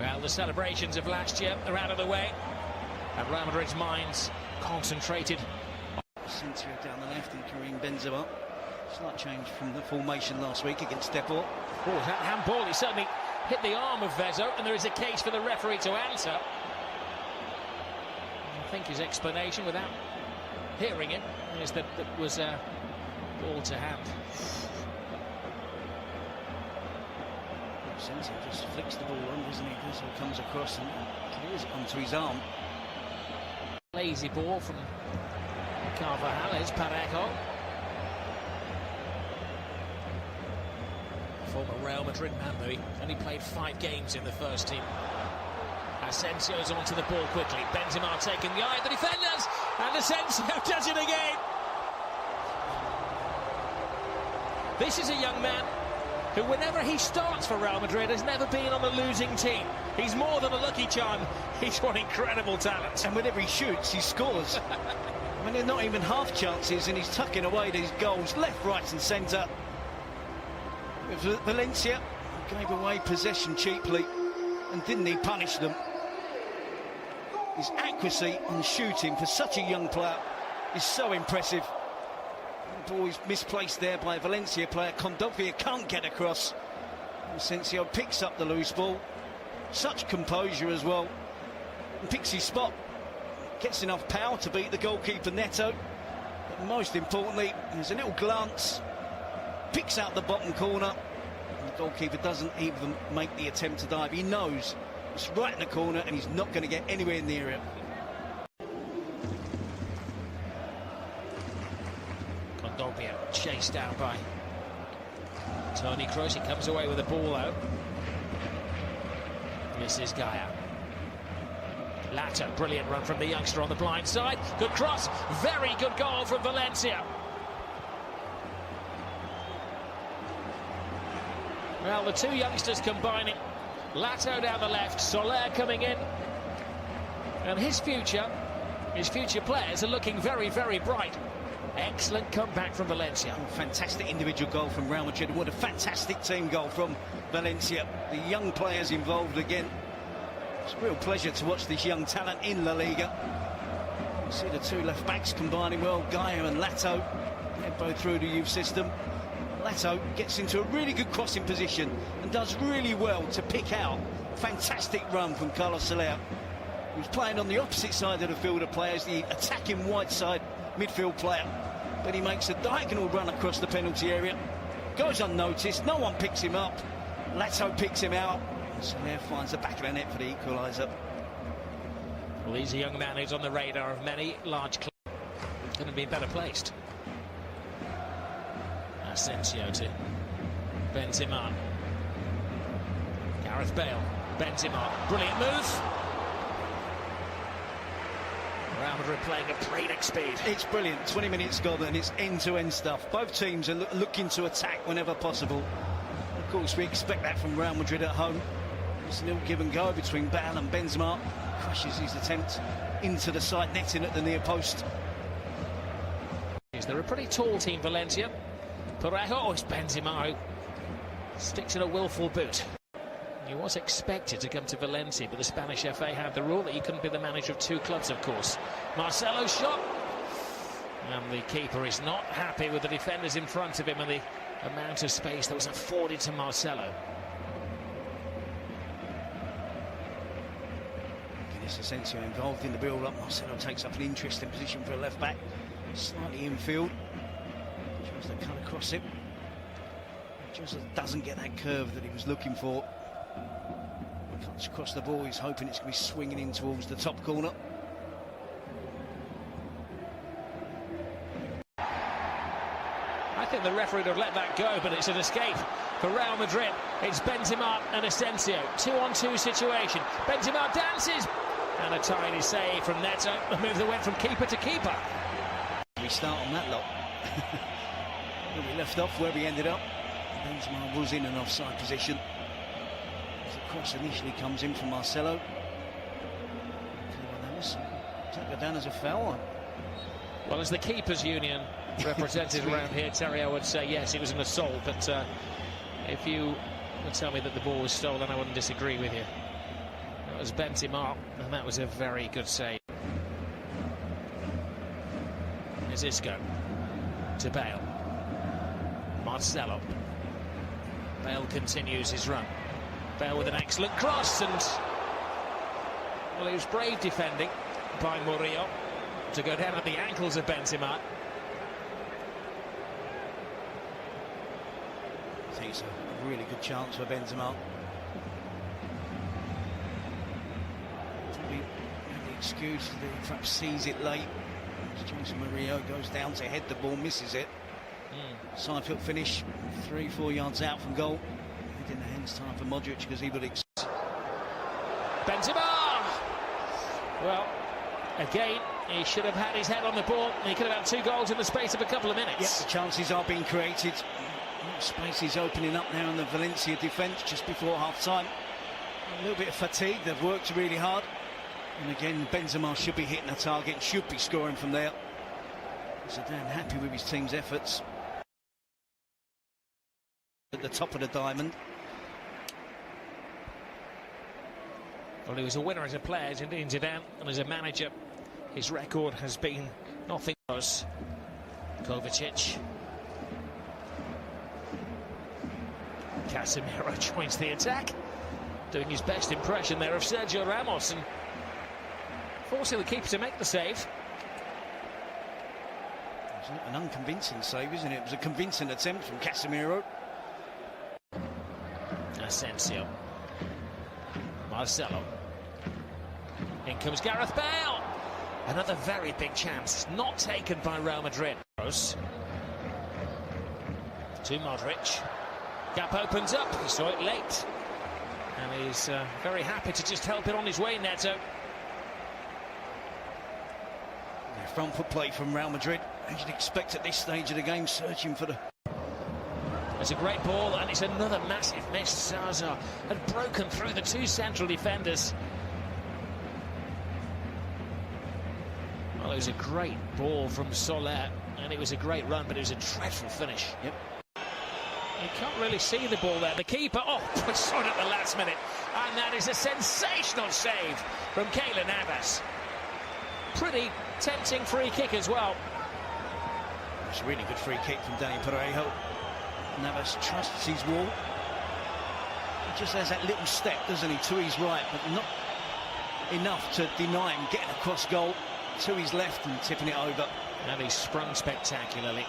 Well, the celebrations of last year are out of the way, and Real Madrid's minds concentrated. Asensio down the left and Karim Benzema. Slight change from the formation last week against Depor. Oh, that handball, he certainly hit the arm of Vezzo, and there is a case for the referee to answer. I think his explanation, without hearing it, is that it was a ball to hand. Asensio just flicks the ball on, doesn't he? Vezzo comes across and clears it onto his arm. Lazy ball from Carvajal, it's Vallejo. Former Real Madrid man, though, he only played 5 games in the first team. Asensio's onto the ball quickly. Benzema taking the eye of the defenders, and Asensio does it again. This is a young man who, whenever he starts for Real Madrid, has never been on a losing team. He's more than a lucky charm. He's got incredible talent. And whenever he shoots, he scores. I mean, they're not even half chances, and he's tucking away these goals left, right and centre. Valencia gave away possession cheaply, and didn't he punish them? His accuracy on shooting for such a young player is so impressive. The ball is misplaced there by Valencia player. Kondogbia can't get across. Asensio picks up the loose ball. Such composure as well. And picks his spot. Gets enough power to beat the goalkeeper Neto. But most importantly, there's a little glance. Picks out the bottom corner. And the goalkeeper doesn't even make the attempt to dive. He knows it's right in the corner and he's not going to get anywhere near it. Kondogbia chased down by Toni Kroos. He comes away with the ball out. Misses Gaia. Latter, brilliant run from the youngster on the blind side. Good cross, very good goal from Valencia. Well, the two youngsters combining. Lato down the left, Soler coming in. And his future players are looking very, very bright. Excellent comeback from Valencia. Fantastic individual goal from Real Madrid. What a fantastic team goal from Valencia. The young players involved again. It's a real pleasure to watch this young talent in La Liga. You see the two left backs combining well, Gaia and Lato. They're both through the youth system. Lato gets into a really good crossing position and does really well to pick out. Fantastic run from Carlos Soler, who's playing on the opposite side of the field of players, the attacking wide side midfield player. But he makes a diagonal run across the penalty area. Goes unnoticed, no one picks him up. Lato picks him out. Soler finds the back of the net for the equaliser. Well, he's a young man who's on the radar of many large clubs. Couldn't have been better placed. Asensio to Benzema. Gareth Bale. Benzema. Brilliant move. Real Madrid playing at breakneck speed. It's brilliant. 20 minutes gone and it's end-to-end stuff. Both teams are looking to attack whenever possible. Of course, we expect that from Real Madrid at home. It's a little give and go between Bale and Benzema. Crushes his attempt into the side netting at the near post. They're a pretty tall team, Valencia. Vallejo, it's Benzema who sticks in a willful boot. He was expected to come to Valencia, but the Spanish FA had the rule that he couldn't be the manager of 2 clubs, of course. Marcelo's shot, and the keeper is not happy with the defenders in front of him and the amount of space that was afforded to Marcelo. Asensio involved in the build-up. Marcelo takes up an interesting position for a left-back. Slightly infield. Tries to cut across it. Just doesn't get that curve that he was looking for. Cuts across the ball. He's hoping it's going to be swinging in towards the top corner. I think the referee would have let that go, but it's an escape for Real Madrid. It's Benzema and Asensio. 2-on-2 situation. Benzema dances. And a tiny save from Neto. A move that went from keeper to keeper. We start on that lot. We left off where we ended up. Benzema was in an offside position. As the cross initially comes in from Marcelo. Take it down as a foul. Well, as the keepers union represented around here, Terry, I would say yes, it was an assault, but if you would tell me that the ball was stolen, I wouldn't disagree with you. That was Benzema, and that was a very good save. Here's Isco to Bale. Marcelo. Bale continues his run. Bale with an excellent cross, and well, he was brave defending by Murillo to go down at the ankles of Benzema. I think it's a really good chance for Benzema. Probably the excuse that he perhaps sees it late. Jason Murillo goes down to head the ball, misses it. Side foot finish, 3-4 yards out from goal. In the hands time for Modric because he would Benzema! Well, again, he should have had his head on the ball. He could have had 2 goals in the space of a couple of minutes. Yes, the chances are being created. Space is opening up now in the Valencia defence just before half-time. A little bit of fatigue, they've worked really hard. And again, Benzema should be hitting the target, should be scoring from there. He's damn happy with his team's efforts. At the top of the diamond. Well, he was a winner as a player, as in Zidane, and as a manager, his record has been nothing less. Kovacic. Casemiro joins the attack, doing his best impression there of Sergio Ramos and forcing the keeper to make the save. It was an unconvincing save, isn't it? It was a convincing attempt from Casemiro. Asensio. Marcelo. In comes Gareth Bale. Another very big chance, not taken by Real Madrid. To Modric. Gap opens up, he saw it late. And he's very happy to just help it on his way, Neto. Front foot play from Real Madrid. As you'd expect at this stage of the game, searching for the... It's a great ball, and it's another massive miss. Zaza had broken through the 2 central defenders. Well, it was a great ball from Soler, and it was a great run, but it was a dreadful finish. Yep. You can't really see the ball there. The keeper, saw it at the last minute. And that is a sensational save from Keylor Navas. Pretty tempting free kick as well. It's a really good free kick from Dani Parejo. Navas trusts his wall. He just has that little step, doesn't he, to his right, but not enough to deny him getting across goal to his left and tipping it over. And he sprung spectacularly.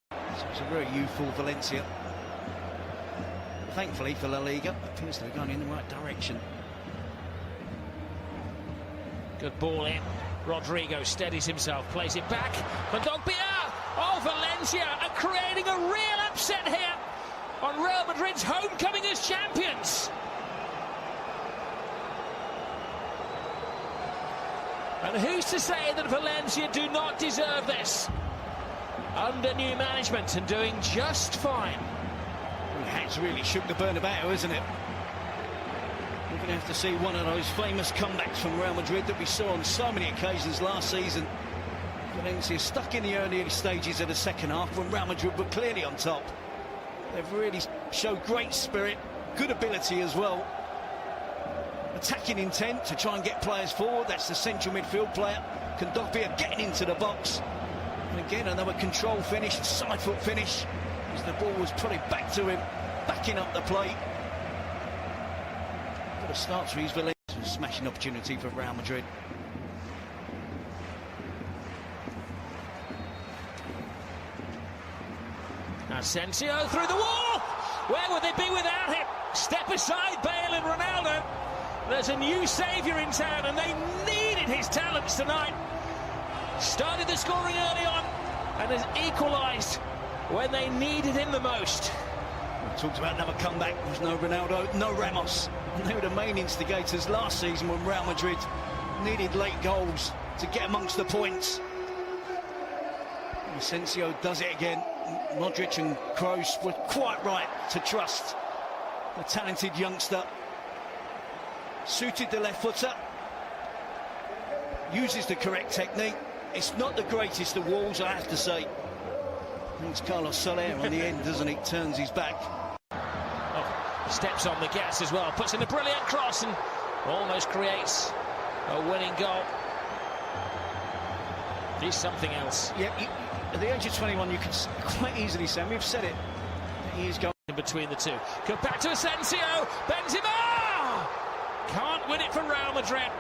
So it's a very youthful Valencia. Thankfully for La Liga, appears to be going in the right direction. Good ball in. Rodrigo steadies himself, plays it back. Kondogbia! Oh, Valencia are creating a real upset here on Real Madrid's homecoming as champions. And who's to say that Valencia do not deserve this? Under new management and doing just fine. It has really shook the Bernabeu, isn't it? We're going to have to see one of those famous comebacks from Real Madrid that we saw on so many occasions last season. Valencia stuck in the early stages of the second half when Real Madrid were clearly on top. They've really showed great spirit, good ability as well. Attacking intent to try and get players forward. That's the central midfield player. Kondogbia getting into the box. And again, another control finish, side foot finish. As the ball was put back to him, backing up the play. Got a start for his Valencia. Smashing opportunity for Real Madrid. Asensio through the wall! Where would they be without him? Step aside, Bale and Ronaldo. There's a new saviour in town, and they needed his talents tonight. Started the scoring early on, and has equalised when they needed him the most. We talked about another comeback. There's no Ronaldo, no Ramos. And they were the main instigators last season when Real Madrid needed late goals to get amongst the points. Asensio does it again. Modric and Kroos were quite right to trust the talented youngster. Suited the left footer. Uses the correct technique. It's not the greatest of walls, I have to say. Thanks Carlos Soler on the end, doesn't he? Turns his back. Oh, Steps on the gas as well, puts in a brilliant cross and almost creates a winning goal. He's something else. Yeah, at the age of 21, you can quite easily say, we've said it, he is going in between the two. Go back to Asensio, Benzema! Can't win it for Real Madrid.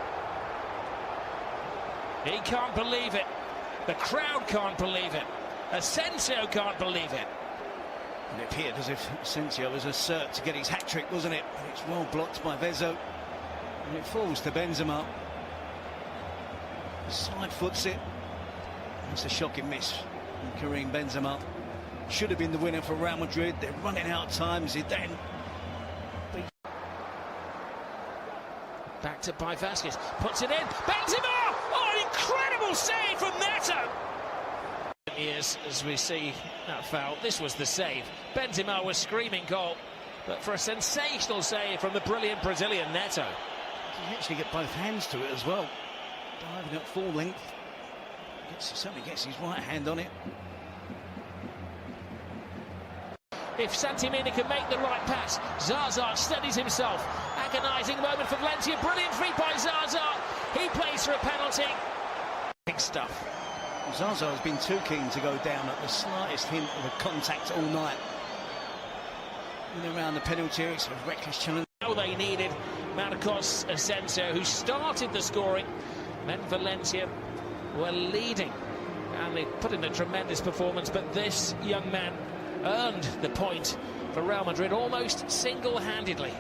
He can't believe it. The crowd can't believe it. Asensio can't believe it. It appeared as if Asensio was a cert to get his hat-trick, wasn't it? But it's well blocked by Vallejo. And it falls to Benzema. Side foots it. It's a shocking miss from Karim Benzema. Should have been the winner for Real Madrid. They're running out of time. Zidane. Back to by Vasquez. Puts it in. Benzema! Oh, an incredible save from Neto! Years as we see that foul. This was the save. Benzema was screaming goal, but for a sensational save from the brilliant Brazilian Neto. He actually get both hands to it as well. Diving at full length. Certainly gets his right hand on it. If Santimina can make the right pass, Zaza steadies himself. Agonising moment for Valencia. Brilliant free by Zaza. He plays for a penalty. Big stuff. Zaza has been too keen to go down at the slightest hint of a contact all night. In around the penalty area, it's a reckless challenge. Now they needed Marcos Asensio, who started the scoring. Then Valencia were leading, and they put in a tremendous performance, but this young man earned the point for Real Madrid almost single-handedly.